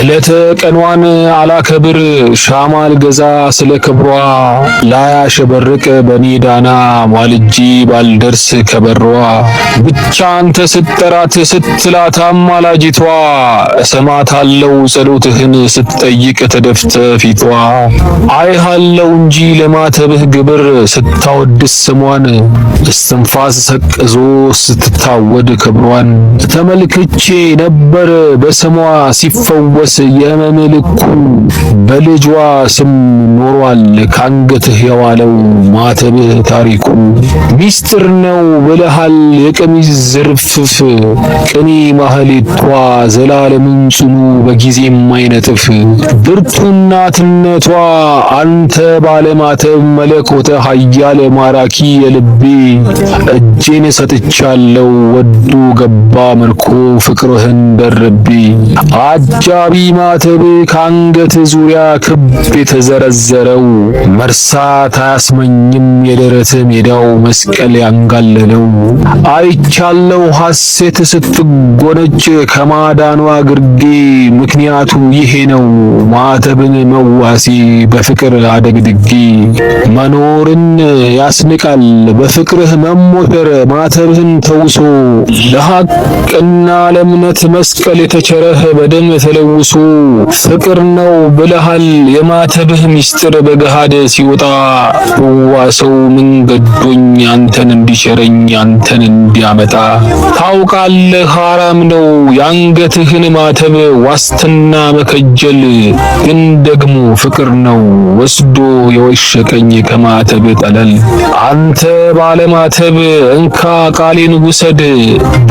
ዕለተ ቀኗን አላከብር ሻማ አልገዛ ስለ ክብሯ ላያሸበርቅ በኔ ዳና ማልጄ ባልደርስ ከበሯ ብቻ አንተ ስትጠራት ስትላት አማላጅቷ እሰማታለው ጸሎትህን ስትጠይቅ ተደፍተ ፊቷ አይሃለው እንጂ ለማተብህ ግብር ስታወድስ ስሟን እስትንፋስ ሰቅዞ ስትታወድ ክብሯን ተመልክቼ ነበር በስሟ ሲፈወስ የመምልኩ በልጇ ስም ኖሯል ካንገትህ የዋለው ማተብህ ታሪኩ ሚስጥር ነው ብለሃል የቀሚስ ዝርፍፍ ቅኔ ማህሌቷ ዘላለምን ጽኑ በጊዜ የማይነጥፍ ብርቱ እናትነቷ አንተ ባለማተብ መለኮተ ኃያል ማራኪ የልቤ እጄን ሰጥቻለሁ ወዶ ገባ መልኮ ፍቅርህን ደርቤ አጃቢ ማተብ ካንገት ዙሪያ ክብ የተዘረዘረው መርሳት አያስመኝም የደረት ሜዳው መስቀል ያንጋለለው አይቻለው ሐሴት ስትጎነጭ ከማዳኗ ግርጌ ምክንያቱ ይሄ ነው ማተብን መዋሴ በፍቅር አደግድጌ መኖርን ያስንቃል በፍቅርህ መሞተር ማተብህን ተውሶ ለሐቅና ለእምነት መስቀል የተቸረህ በደም ተለውሶ ፍቅር ነው ብለሃል የማተብህ ሚስጥር በገሃድ ሲወጣ ዋሰው ምን ገዶኝ አንተን እንዲቸረኝ አንተን እንዲያመጣ ታውቃለህ ሐራም ነው ያንገትህን ማተብ ዋስትና መከጀል ግን ደግሞ ፍቅር ነው ወስዶ የወሸቀኝ ከማተብ ጠለል አንተ ባለማተብ እንካ ቃሌን ውሰድ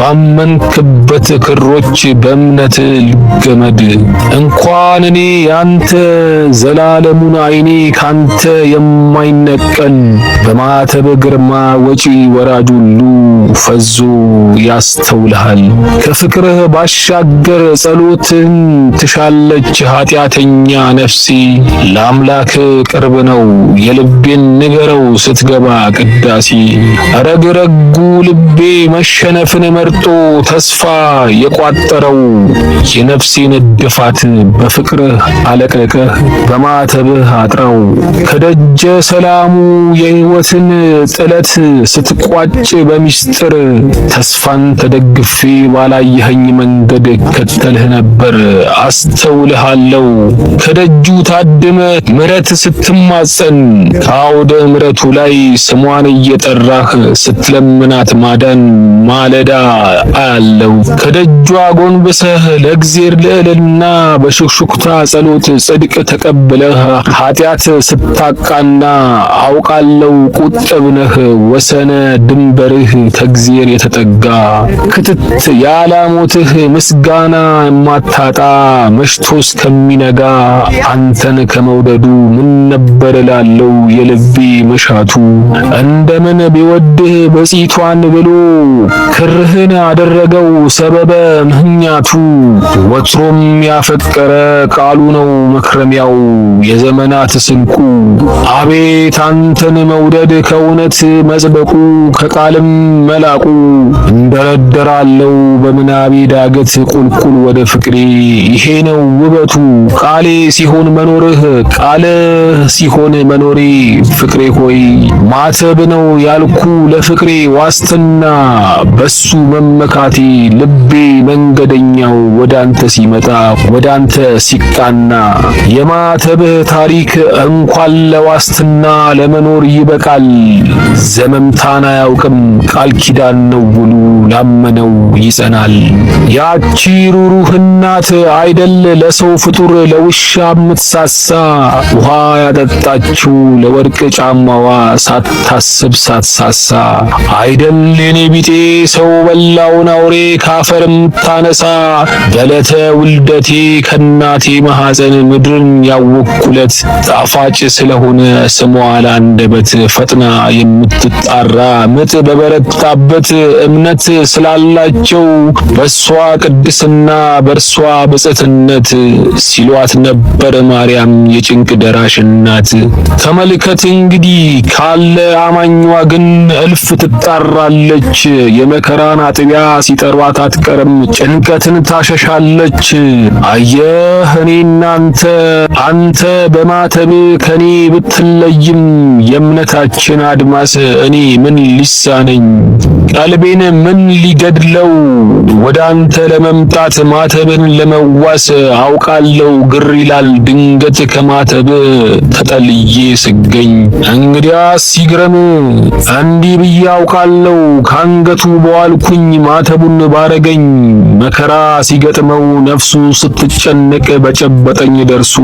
ባመንክበት ክሮች በእምነት ልገመድ እንኳን እኔ ያንተ ዘላለሙን አይኔ ካንተ የማይነቀል በማተብ ግርማ ወጪ ወራጅ ሁሉ ፈዞ ያስተውልሃል ከፍቅርህ ባሻገር ጸሎትን ትሻለች ኃጢአተኛ ነፍሴ ለአምላክ ቅርብ ነው የልቤን ንገረው ስትገባ ቅዳሴ ረግረጉ ልቤ መሸነፍን መርጦ ተስፋ የቋጠረው የነፍሴን ድፋት በፍቅርህ አለቀቀህ በማተብህ አጥራው ከደጀ ሰላሙ የሕይወትን ጥለት ስትቋጭ በሚስጥር ተስፋን ተደግፌ ባላየኸኝ መንገድ ከተልህ ነበር አስተውልሃለው ከደጁ ታድመ ምሕረት ስትማጸን ከአውደ ምሕረቱ ላይ ስሟን እየጠራህ ስትለምናት ማዳን ማለዳ አያለው ከደጇ ጎንብሰህ ለእግዚአብሔር ልዕልና በሹክሹክታ ጸሎት ጽድቅ ተቀብለህ ኃጢአት ስታቃና አውቃለው ቁጥብ ነህ ወሰነ ድንበርህ ከእግዚአብሔር የተጠጋ ክትት ያላሞትህ ምስጋና ማታጣ መሽቶ እስከሚነጋ አንተን ከመውደዱ ምን ነበር ላለው የልቤ መሻቱ እንደምን ቢወድህ በጺቷን ብሎ ክርህን አደረገው ሰበበ ምህኛቱ ወትሮም ያፈቀረ ቃሉ ነው መክረሚያው የዘመናት ስንቁ አቤት አንተን መውደድ ከእውነት መጽደቁ ከቃልም መላቁ እንደረደራለው በምናቤ ዳገት ቁልቁል ወደ ፍቅሬ ይሄ ነው ውበቱ ቃሌ ሲሆን መኖርህ ቃልህ ሲሆን መኖሬ ፍቅሬ ሆይ ማተብ ነው ያልኩ ለፍቅሬ ዋስትና በሱ መመካቴ ልቤ መንገደኛው ወዳንተ ሲመጣ ወዳንተ ሲቃና የማተብህ ታሪክ እንኳን ለዋስትና ለመኖር ይበቃል ዘመምታን አያውቅም ቃል ኪዳን ነው ውሉ ላመነው ይጸናል ያቺ ሩሩህ እናት አይደል ለሰው ፍጡር ለውሻ ምትሳሳ ውሃ ያጠጣችው ለወርቅ ጫማዋ ሳታስብ ሳትሳሳ አይደል የኔ ቢጤ ሰው በላውን አውሬ ካፈርም ታነሳ በለተ ውልደቴ ከናቴ ማሐፀን ምድርን ያወኩለት ጣፋጭ ስለሆነ ስሟ ለአንደበት ፈጥና የምትጣራ ምጥ በበረታበት እምነት ስላላቸው በሷ ቅድስና በርሷ ብጽዕትነት ሲሏት ነበር ማርያም የጭንቅ ደራሽ እናት ተመልከት እንግዲህ ካለ አማኟ ግን እልፍ ትጣራለች የመከራን አጥቢያ ሲጠሯት አትቀርም ጭንቀትን ታሸሻለች አየህ አንተ በማተብ ከኔ ብትለይም የእምነታችን አድማስ እኔ ምን ሊሳነኝ ቀልቤን ምን ሊገድለው ወደ አንተ ለመምጣት ማተብን ለመዋስ አውቃለሁ ግር ይላል ድንገት ከማተብ ተጠልዬ ስገኝ እንግዲያስ ሲግረም እንዲህ ብዬ አውቃለሁ ካንገቱ በዋልኩኝ ማተቡን ባረገኝ መከራ ሲገጥመው ነፍሱ ስትጨነቅ በጨበጠኝ ደርሱ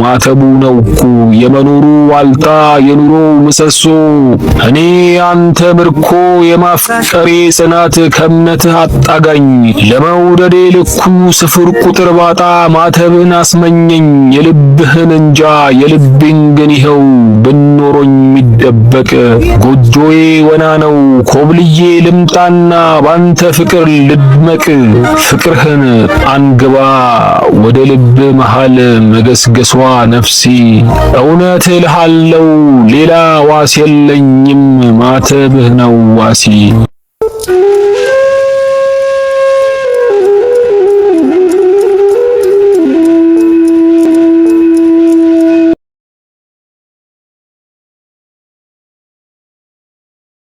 ማተቡ ነውኩ የመኖሩ ዋልታ የኑሮ ምሰሶ እኔ አንተ ምርኮ የማፍቀሬ ጽናት ከእምነትህ አጣጋኝ ለመውደዴ ልኩ ስፍር ቁጥር ባጣ ማተብህን አስመኘኝ የልብህን እንጃ የልቤን ግን ይኸው ብኖሮኝ የሚደበቅ ጎጆዬ ወና ነው ኮብልዬ ልምጣና ባንተ ፍቅር ልድመቅ ፍቅርህን አንግባ ወደ ልብ መሃል መገስገሷ ነፍሴ እውነት እልሃለሁ ሌላ ዋስ የለኝም ማተብህ ነው ዋሴ